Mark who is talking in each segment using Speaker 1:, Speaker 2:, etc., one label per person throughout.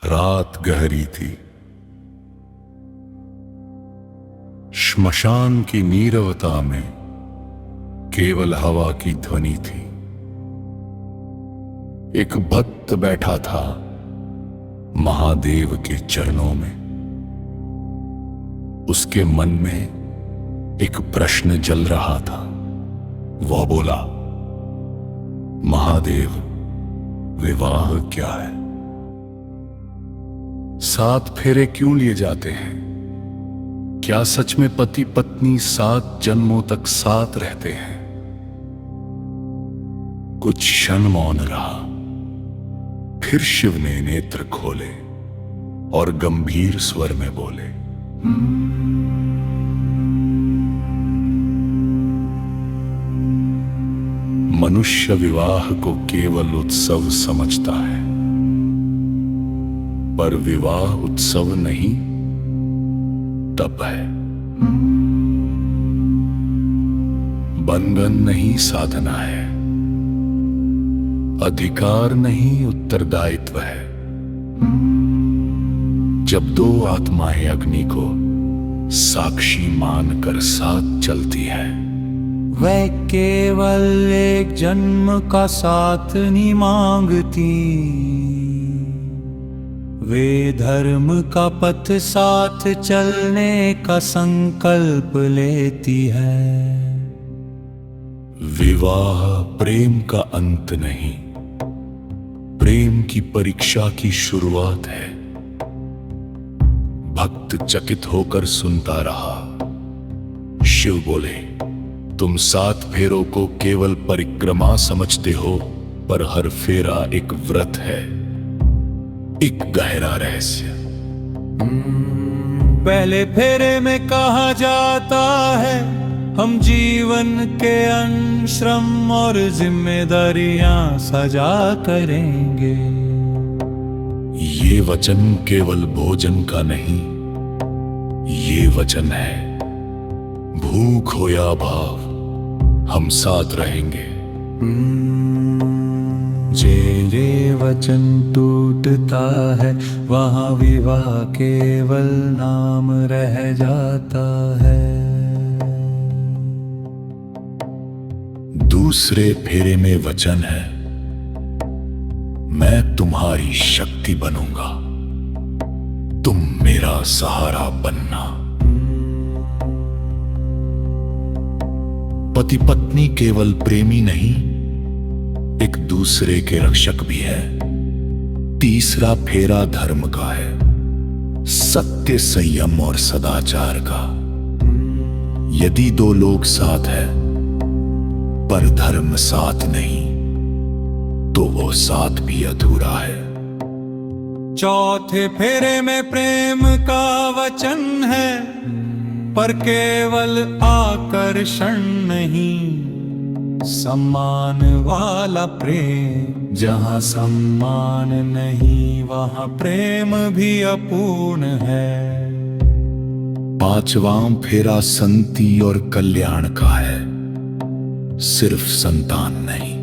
Speaker 1: रात गहरी थी। श्मशान की नीरवता में केवल हवा की ध्वनि थी। एक भक्त बैठा था महादेव के चरणों में। उसके मन में एक प्रश्न जल रहा था। वह बोला, महादेव, विवाह क्या है? 7 फेरे क्यों लिए जाते हैं? क्या सच में पति पत्नी 7 जन्मों तक साथ रहते हैं? कुछ क्षण मौन रहा, फिर शिव ने नेत्र खोले और गंभीर स्वर में बोले, मनुष्य विवाह को केवल उत्सव समझता है, पर विवाह उत्सव नहीं, तप है। बंधन नहीं, साधना है। अधिकार नहीं, उत्तरदायित्व है। जब 2 आत्माएं अग्नि को साक्षी मानकर साथ चलती है,
Speaker 2: वह केवल एक जन्म का साथ नहीं मांगती, वे धर्म का पथ साथ चलने का संकल्प लेती है।
Speaker 1: विवाह प्रेम का अंत नहीं, प्रेम की परीक्षा की शुरुआत है। भक्त चकित होकर सुनता रहा। शिव बोले, तुम 7 फेरों को केवल परिक्रमा समझते हो, पर हर फेरा एक व्रत है, एक गहरा रहस्य।
Speaker 2: पहले फेरे में कहा जाता है, हम जीवन के श्रम और जिम्मेदारियां सजा करेंगे।
Speaker 1: ये वचन केवल भोजन का नहीं, ये वचन है भूख हो या भाव, हम साथ रहेंगे।
Speaker 2: जे वचन टूटता है, वहां विवाह केवल नाम रह जाता है।
Speaker 1: दूसरे फेरे में वचन है, मैं तुम्हारी शक्ति बनूंगा, तुम मेरा सहारा बनना। पति पत्नी केवल प्रेमी नहीं, एक दूसरे के रक्षक भी है। तीसरा फेरा धर्म का है, सत्य, संयम और सदाचार का। यदि 2 लोग साथ हैं पर धर्म साथ नहीं, तो वो साथ भी अधूरा है।
Speaker 2: चौथे फेरे में प्रेम का वचन है, पर केवल आकर्षण नहीं, सम्मान वाला प्रेम। जहां सम्मान नहीं, वहां प्रेम भी अपूर्ण है।
Speaker 1: 5वां फेरा संति और कल्याण का है, सिर्फ संतान नहीं,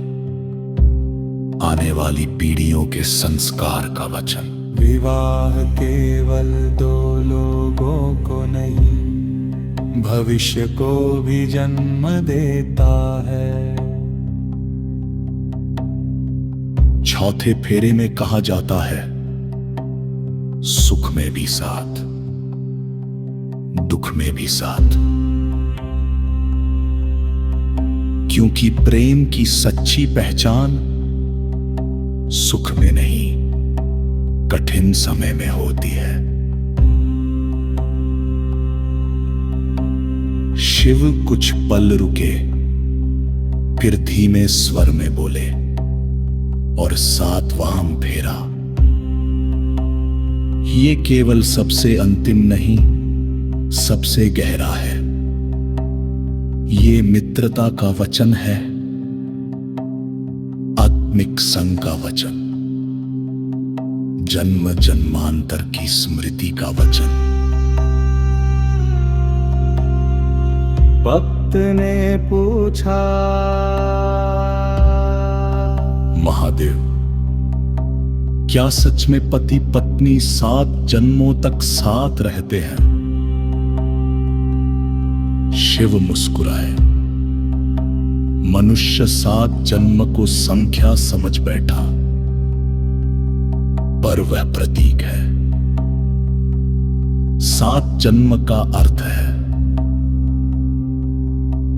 Speaker 1: आने वाली पीढ़ियों के संस्कार का वचन।
Speaker 2: विवाह केवल 2 लोगों को नहीं, भविष्य को भी जन्म देता है।
Speaker 1: चौथे फेरे में कहा जाता है, सुख में भी साथ, दुख में भी साथ, क्योंकि प्रेम की सच्ची पहचान सुख में नहीं, कठिन समय में होती है। शिव कुछ पल रुके, फिर धीमे स्वर में बोले, और 7वां फेरा, ये केवल सबसे अंतिम नहीं, सबसे गहरा है। ये मित्रता का वचन है, आत्मिक संग का वचन, जन्म जन्मांतर की स्मृति का वचन।
Speaker 2: भक्त ने पूछा,
Speaker 1: महादेव, क्या सच में पति पत्नी 7 जन्मों तक साथ रहते हैं? शिव मुस्कुराए। मनुष्य 7 जन्म को संख्या समझ बैठा, पर वह प्रतीक है। 7 जन्म का अर्थ है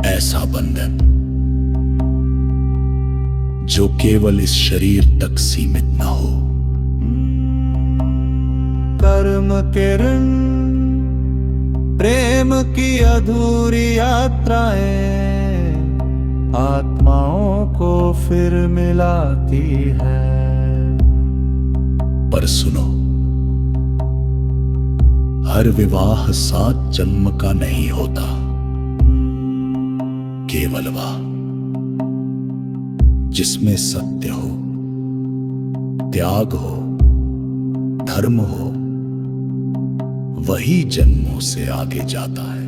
Speaker 1: ऐसा बंधन जो केवल इस शरीर तक सीमित न हो।
Speaker 2: कर्म किरण प्रेम की अधूरी यात्राएं आत्माओं को फिर मिलाती है।
Speaker 1: पर सुनो, हर विवाह 7 जन्म का नहीं होता। केवल वह जिसमें सत्य हो, त्याग हो, धर्म हो, वही जन्मों से आगे जाता है।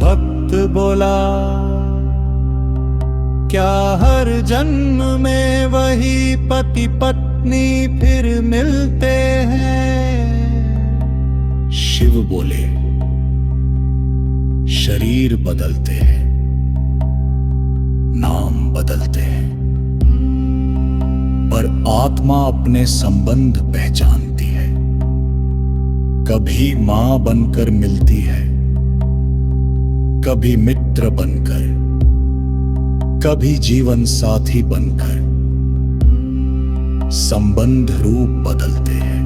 Speaker 2: भक्त बोला, क्या हर जन्म में वही पति पत्नी फिर मिलते हैं?
Speaker 1: शिव बोले, शरीर बदलते हैं, नाम बदलते हैं, पर आत्मा अपने संबंध पहचानती है। कभी मां बनकर मिलती है, कभी मित्र बनकर, कभी जीवन साथी बनकर। संबंध रूप बदलते हैं।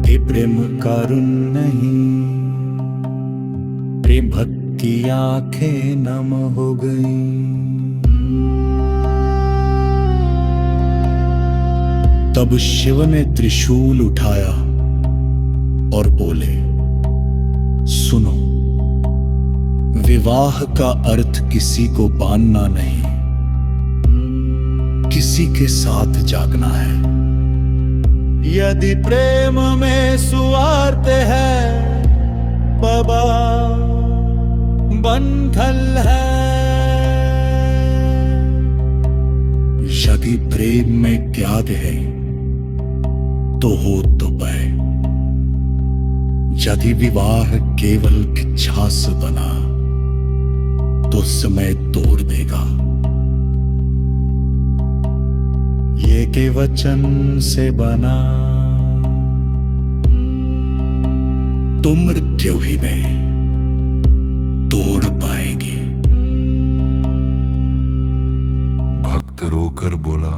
Speaker 2: ये प्रेम करुण नहीं, प्रेम भक्त की आंखें नम हो गई।
Speaker 1: तब शिव ने त्रिशूल उठाया और बोले, सुनो, विवाह का अर्थ किसी को बांधना नहीं, किसी के साथ जागना है।
Speaker 2: यदि प्रेम में स्वार्थ है, बाबा बंधल है।
Speaker 1: यदि प्रेम में त्याग है तो हो तो पाए। यदि विवाह केवल इच्छा से बना तो समय तोड़ देगा।
Speaker 2: ये के वचन से बना
Speaker 1: तो मृत्यु ही में तोड़ पाएगी।
Speaker 3: भक्त रोकर बोला,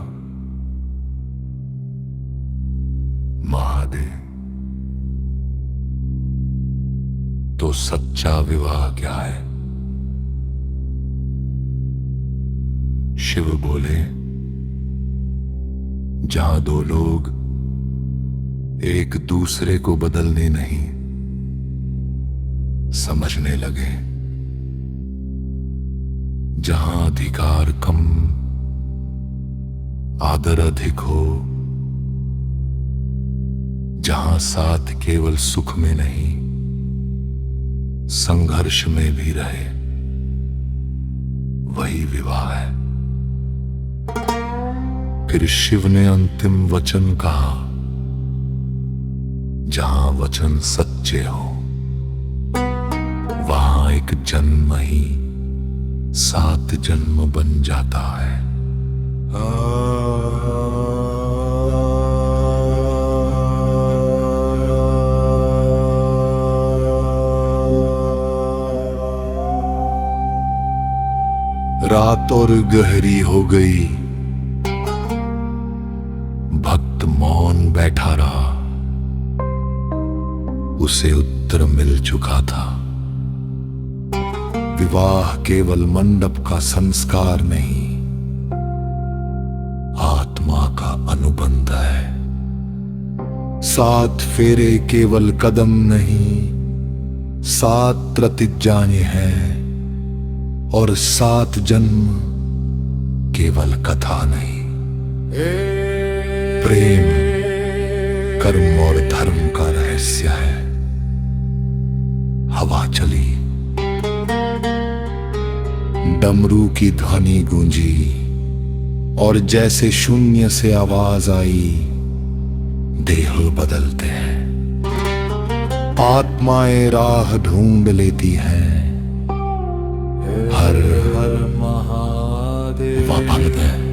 Speaker 3: महादेव, तो सच्चा विवाह क्या है? शिव बोले, जहां 2 लोग एक दूसरे को बदलने नहीं, समझने लगे। जहां अधिकार कम, आदर अधिक हो, जहां साथ केवल सुख में नहीं, संघर्ष में भी रहे, वही विवाह है। फिर शिव ने अंतिम वचन कहा, जहां वचन सच्चे हो, वहां एक जन्म ही 7 जन्म बन जाता है। रात और गहरी हो गई। भक्त मौन बैठा रहा। उसे उत्तर मिल चुका था। विवाह केवल मंडप का संस्कार नहीं, आत्मा का अनुबंध है। 7 फेरे केवल कदम नहीं, 7 प्रतिज्ञाएं हैं, और 7 जन्म केवल कथा नहीं। प्रेम, कर्म और धर्म का रहस्य है। हवा चली, डमरू की ध्वनि गूंजी,
Speaker 1: और जैसे शून्य से आवाज आई, देह बदलते हैं। आत्माएं राह ढूंढ लेती हैं। हर
Speaker 2: हर महादेव
Speaker 1: वह भक्त है